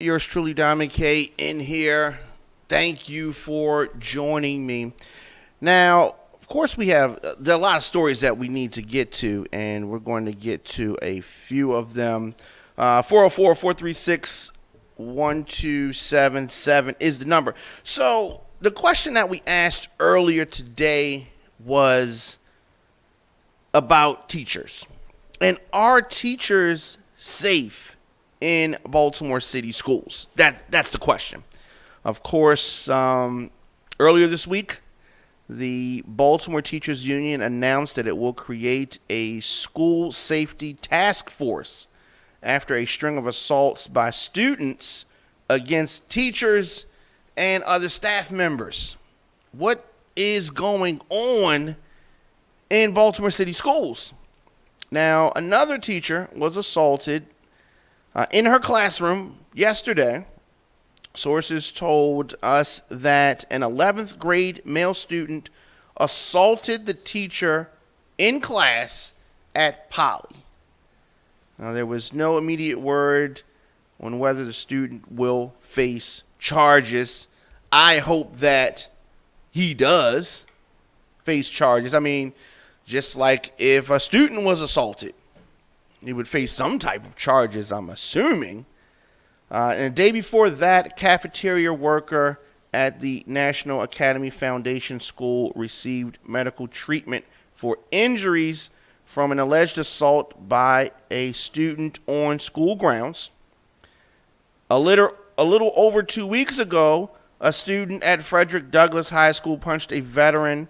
Yours truly, Diamond K, in here. Thank you for joining me. Now, of course, there are a lot of stories that we need to get to, and we're going to get to a few of them. 404-436-1277 is the number. So the question that we asked earlier today was about teachers. And are teachers safe in Baltimore City Schools? That's the question. Of course, earlier this week, the Baltimore Teachers Union announced that it will create a school safety task force after a string of assaults by students against teachers and other staff members. What is going on in Baltimore City Schools? Now, another teacher was assaulted in her classroom yesterday. Sources told us that an 11th grade male student assaulted the teacher in class at Poly. Now, there was no immediate word on whether the student will face charges. I hope that he does face charges. I mean, just like if a student was assaulted, he would face some type of charges, I'm assuming. And the day before that, a cafeteria worker at the National Academy Foundation School received medical treatment for injuries from an alleged assault by a student on school grounds. A little over 2 weeks ago, a student at Frederick Douglass High School punched a veteran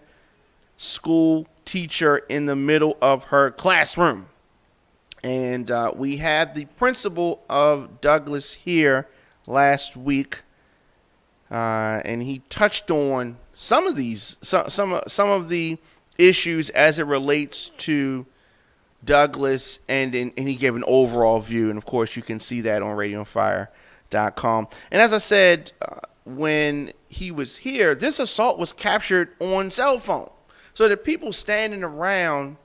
school teacher in the middle of her classroom. And we had the principal of Douglass here last week, and he touched on some of the issues as it relates to Douglass, and he gave an overall view. And of course, you can see that on RadioOnFIre.com. And as I said, when he was here, this assault was captured on cell phone. So the people standing around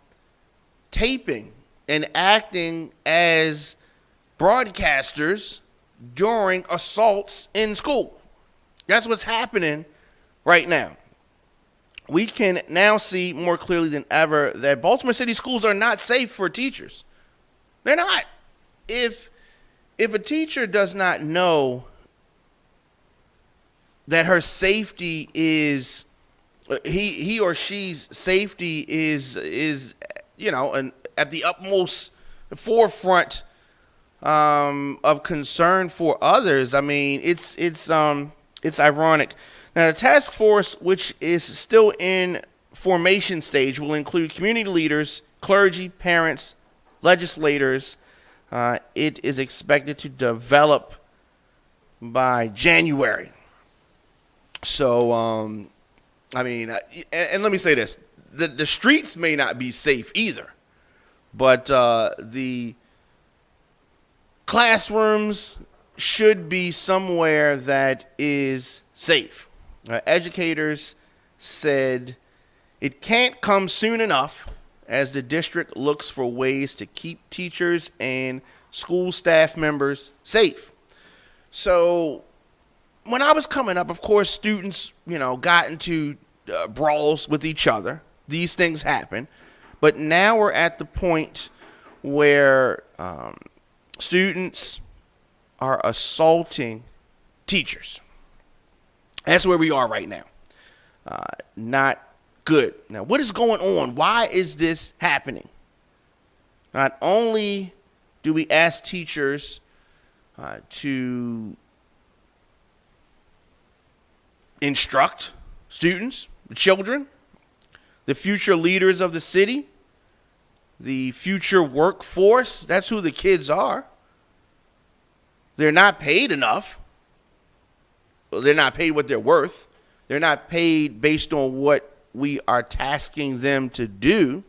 taping and acting as broadcasters during assaults in school. That's what's happening right now. We can now see more clearly than ever that Baltimore City Schools are not safe for teachers. They're not. If a teacher does not know that her safety is he or she's safety is at the utmost forefront of concern for others. I mean, it's ironic. Now, the task force, which is still in formation stage, will include community leaders, clergy, parents, legislators. It is expected to develop by January. So, and let me say this. The streets may not be safe either. But the classrooms should be somewhere that is safe. Educators said it can't come soon enough as the district looks for ways to keep teachers and school staff members safe. So when I was coming up, of course, students, got into brawls with each other. These things happen. But now we're at the point where students are assaulting teachers. That's where we are right now. Not good. Now, what is going on? Why is this happening? Not only do we ask teachers to instruct students, children, the future leaders of the city, the future workforce. That's who the kids are. They're not paid enough. They're not paid what they're worth. They're not paid based on what we are tasking them to do.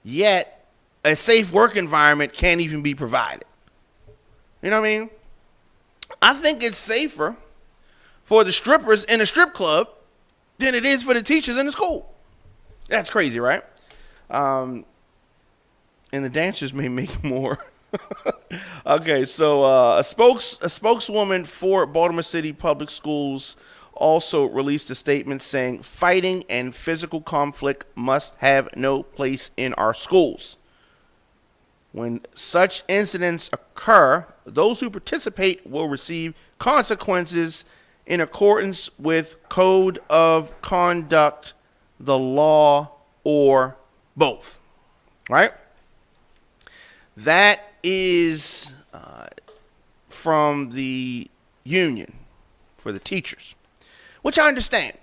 Yet, a safe work environment can't even be provided. You know what I mean? I think it's safer for the strippers in a strip club than it is for the teachers in the school. That's crazy, right? And the dancers may make more Okay, so a spokeswoman for Baltimore City Public Schools also released a statement saying fighting and physical conflict must have no place in our schools. When such incidents occur, those who participate will receive consequences in accordance with code of conduct, the law, or both. Right? That is from the union for the teachers, which I understand.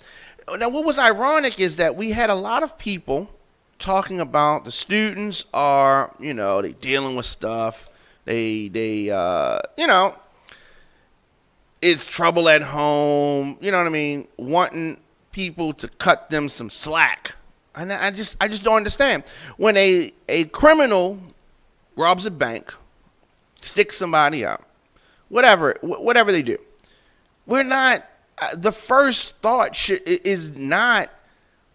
Now, what was ironic is that we had a lot of people talking about the students are, they dealing with stuff. It's trouble at home. You know what I mean? Wanting people to cut them some slack. And I just don't understand. When a criminal robs a bank, sticks somebody up, whatever they do, we're not. The first thought is not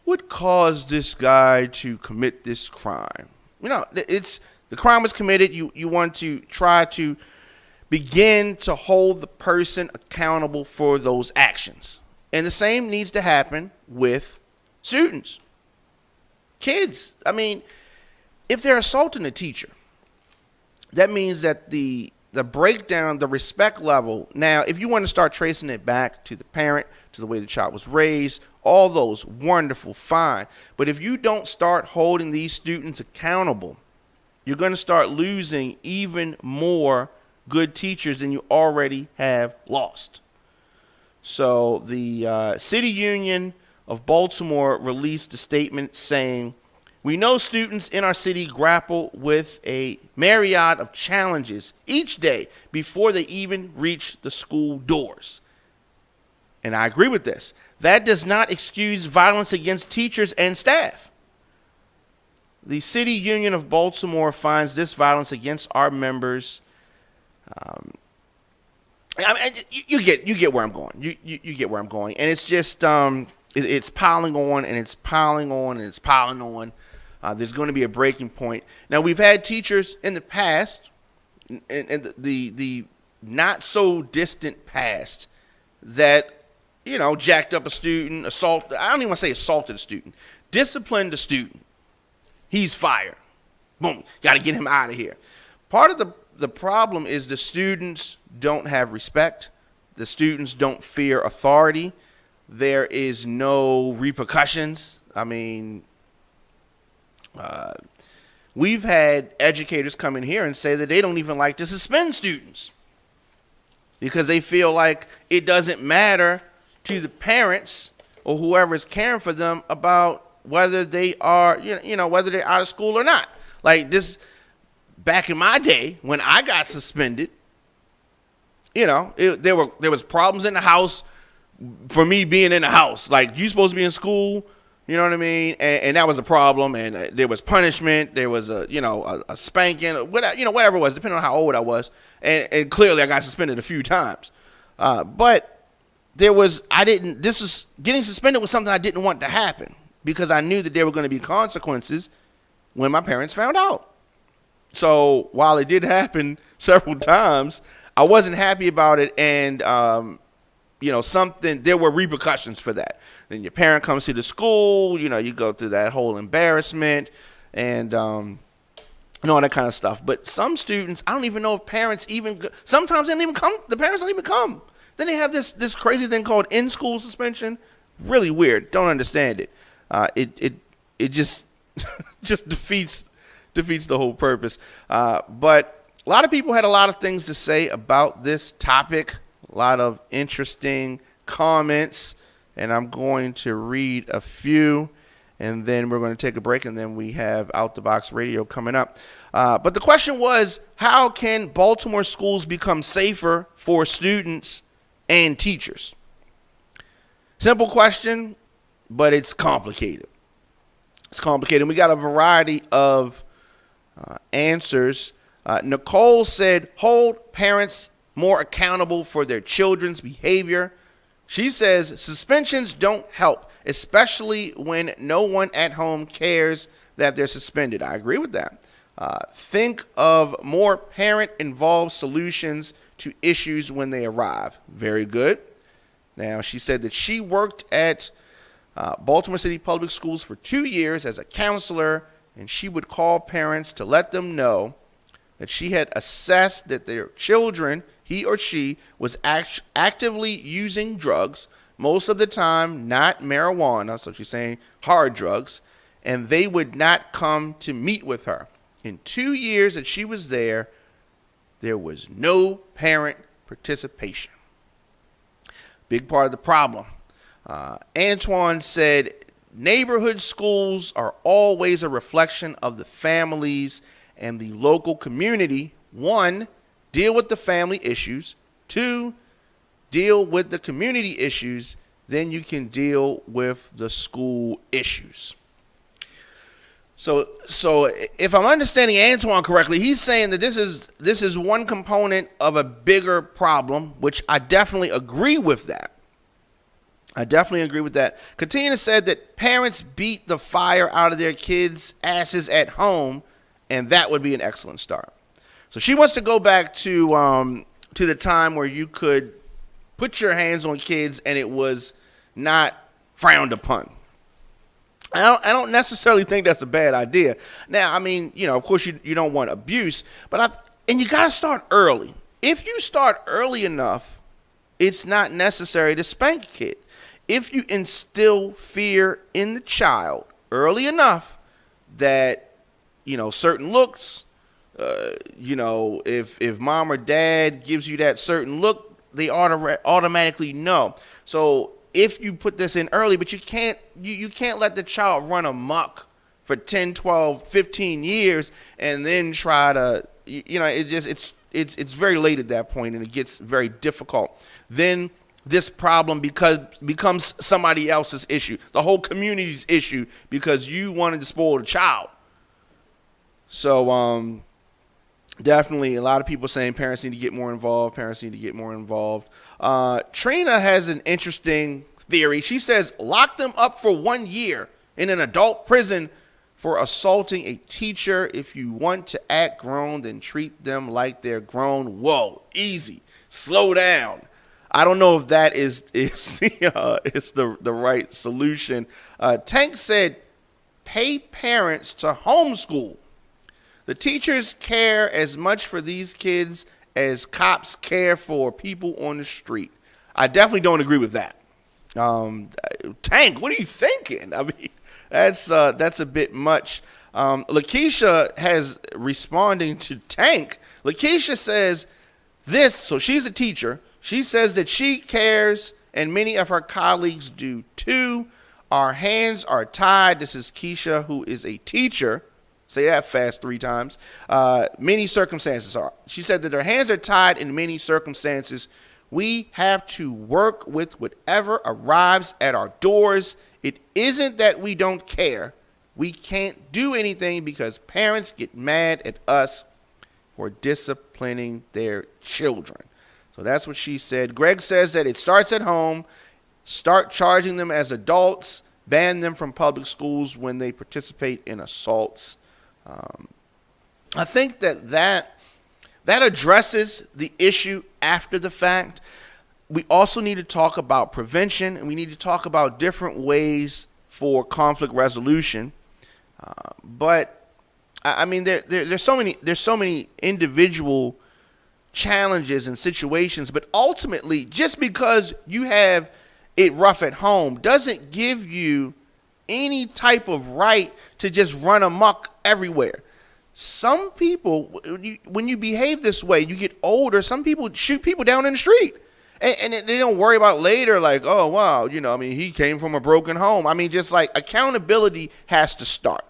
what caused this guy to commit this crime. It's the crime was committed. You want to try to begin to hold the person accountable for those actions, and the same needs to happen with students, kids. I mean, if they're assaulting a teacher, that means that the breakdown, the respect level. Now, if you want to start tracing it back to the parent, to the way the child was raised, all those, wonderful, fine. But if you don't start holding these students accountable, you're going to start losing even more good teachers than you already have lost. So the City Union of Baltimore released a statement saying, we know students in our city grapple with a myriad of challenges each day before they even reach the school doors. And I agree with this. That does not excuse violence against teachers and staff. The City Union of Baltimore finds this violence against our members. You get where I'm going. You get where I'm going, and it's just it's piling on and it's piling on and it's piling on. There's going to be a breaking point. Now, we've had teachers in the past, and the not so distant past, that jacked up a student, I don't even want to say assaulted a student, disciplined a student. He's fired. Boom, got to get him out of here. Part of the problem is the students don't have respect. The students don't fear authority. There is no repercussions. I mean, we've had educators come in here and say that they don't even like to suspend students because they feel like it doesn't matter to the parents or whoever is caring for them about whether they are, whether they're out of school or not. Like this, back in my day when I got suspended, there was problems in the house for me being in the house. Like, you supposed to be in school, you know what I mean? And that was a problem. And there was punishment. There was a spanking, whatever it was, depending on how old I was. And clearly I got suspended a few times. But getting suspended was something I didn't want to happen because I knew that there were going to be consequences when my parents found out. So while it did happen several times, I wasn't happy about it. And, there were repercussions for that. Then your parent comes to the school, you go through that whole embarrassment and all that kind of stuff. But some students, I don't even know if parents sometimes they don't even come. The parents don't even come. Then they have this crazy thing called in-school suspension. Really weird. Don't understand it. It just just defeats the whole purpose. But a lot of people had a lot of things to say about this topic. A lot of interesting comments, and I'm going to read a few, and then we're going to take a break, and then we have Out the Box Radio coming up. But the question was, how can Baltimore schools become safer for students and teachers? Simple question, but it's complicated. It's complicated. We got a variety of answers. Nicole said, hold parents more accountable for their children's behavior. She says suspensions don't help, especially when no one at home cares that they're suspended. I agree with that. Think of more parent-involved solutions to issues when they arrive. Very good. Now, she said that she worked at Baltimore City Public Schools for 2 years as a counselor, and she would call parents to let them know that she had assessed that their children, he or she, was actively using drugs, most of the time not marijuana, so she's saying hard drugs, and they would not come to meet with her. In 2 years that she was there was no parent participation. Big part of the problem. Antoine said, neighborhood schools are always a reflection of the families and the local community. 1, deal with the family issues. 2, deal with the community issues. Then you can deal with the school issues. So if I'm understanding Antoine correctly, he's saying that this is one component of a bigger problem, which I definitely agree with that. Katina said that parents beat the fire out of their kids' asses at home, and that would be an excellent start. So she wants to go back to the time where you could put your hands on kids and it was not frowned upon. I don't necessarily think that's a bad idea. Now, I mean, of course you don't want abuse, and you got to start early. If you start early enough, it's not necessary to spank a kid. If you instill fear in the child early enough that, certain looks, if mom or dad gives you that certain look, they automatically know. So if you put this in early, but you can't let the child run amok for 10, 12, 15 years and then try to, it's very late at that point and it gets very difficult. Then this problem becomes somebody else's issue, the whole community's issue, because you wanted to spoil the child. So definitely a lot of people saying parents need to get more involved. Trina has an interesting theory. She says, lock them up for 1 year in an adult prison for assaulting a teacher. If you want to act grown, then treat them like they're grown. Whoa, easy. Slow down. I don't know if that is the right solution. Tank said, pay parents to homeschool. The teachers care as much for these kids as cops care for people on the street. I definitely don't agree with that. Tank, what are you thinking? I mean, that's a bit much. Lakeisha has responding to Tank. Lakeisha says this, so she's a teacher. She says that she cares, and many of her colleagues do too. Our hands are tied. This is Keisha, who is a teacher. Say that fast 3 times. Many circumstances are. She said that her hands are tied in many circumstances. We have to work with whatever arrives at our doors. It isn't that we don't care. We can't do anything because parents get mad at us for disciplining their children. So that's what she said. Greg says that it starts at home. Start charging them as adults. Ban them from public schools when they participate in assaults. I think that addresses the issue after the fact. We also need to talk about prevention, and we need to talk about different ways for conflict resolution. But I mean, there's so many individual challenges and situations, but ultimately, just because you have it rough at home doesn't give you any type of right to just run amok everywhere. Some people, when you behave this way, you get older. Some people shoot people down in the street, and they don't worry about later, like, oh wow, he came from a broken home. I mean, just like accountability has to start,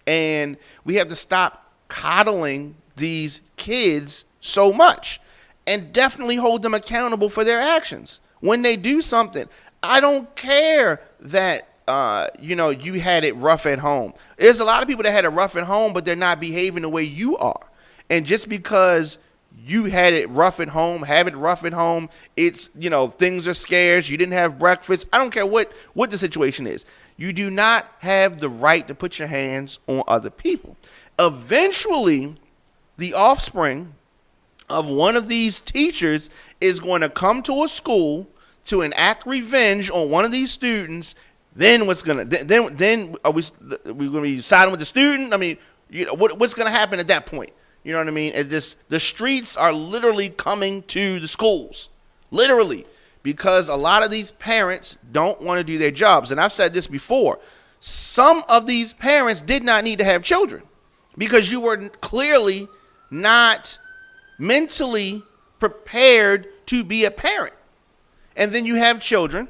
and we have to stop coddling these kids so much and definitely hold them accountable for their actions when they do something. I don't care that you had it rough at home. There's a lot of people that had it rough at home, but they're not behaving the way you are. And just because you had it rough at home, it's, things are scarce, you didn't have breakfast. I don't care what the situation is. You do not have the right to put your hands on other people. eventually the offspring of one of these teachers is going to come to a school to enact revenge on one of these students. Then what's gonna then are we gonna be siding with the student? I mean, what's gonna happen at that point? You know what I mean? The streets are literally coming to the schools, literally, because a lot of these parents don't want to do their jobs. And I've said this before. Some of these parents did not need to have children because you were clearly not mentally prepared to be a parent. And then you have children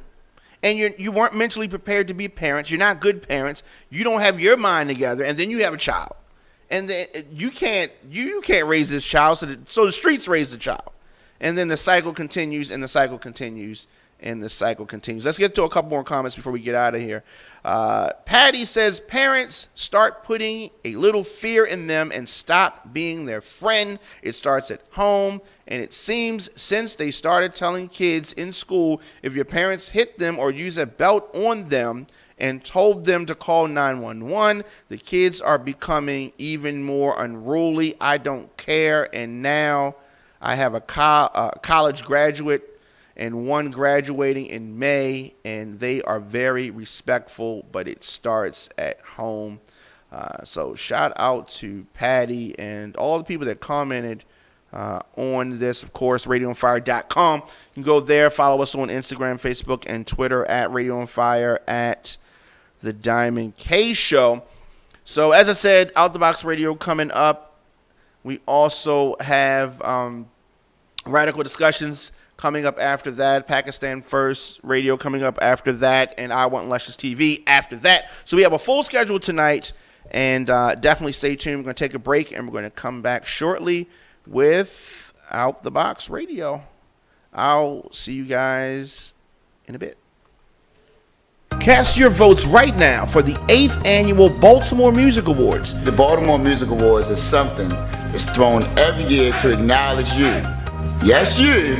and you weren't mentally prepared to be parents. You're not good parents. You don't have your mind together. And then you have a child. And then you can't raise this child. So the streets raise the child. And then the cycle continues and the cycle continues and the cycle continues. Let's get to a couple more comments before we get out of here. Patty says, parents, start putting a little fear in them and stop being their friend. It starts at home. And it seems since they started telling kids in school, if your parents hit them or use a belt on them and told them to call 911, the kids are becoming even more unruly. I don't care. And now I have a college graduate and one graduating in May, and they are very respectful, but it starts at home. So shout out to Patty and all the people that commented on this. Of course, RadioOnFIre.com. You can go there, follow us on Instagram, Facebook, and Twitter at RadioOnFIre, at The Diamond K Show. So as I said, Out the Box Radio coming up. We also have Radical Discussions coming up after that. Pakistan First Radio coming up after that. And I Want Luscious TV after that. So we have a full schedule tonight. And definitely stay tuned. We're going to take a break. And we're going to come back shortly with Out the Box Radio. I'll see you guys in a bit. Cast your votes right now for the 8th Annual Baltimore Music Awards. The Baltimore Music Awards is something that's thrown every year to acknowledge you. Yes, you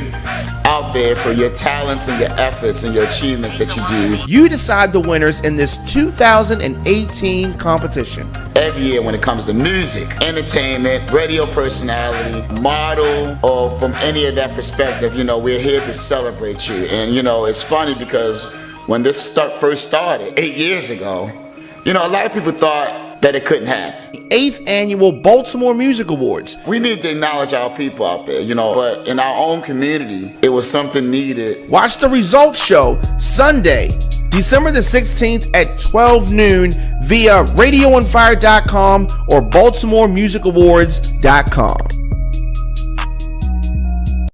out there for your talents and your efforts and your achievements that you do. You decide the winners in this 2018 competition. Every year when it comes to music, entertainment, radio personality, model, or from any of that perspective, we're here to celebrate you. And, it's funny because when this first started 8 years ago, a lot of people thought that it couldn't happen. The 8th Annual Baltimore Music Awards. We need to acknowledge our people out there, but in our own community, it was something needed. Watch the results show Sunday, December the 16th at 12 noon via RadioOnFIre.com or BaltimoreMusicAwards.com.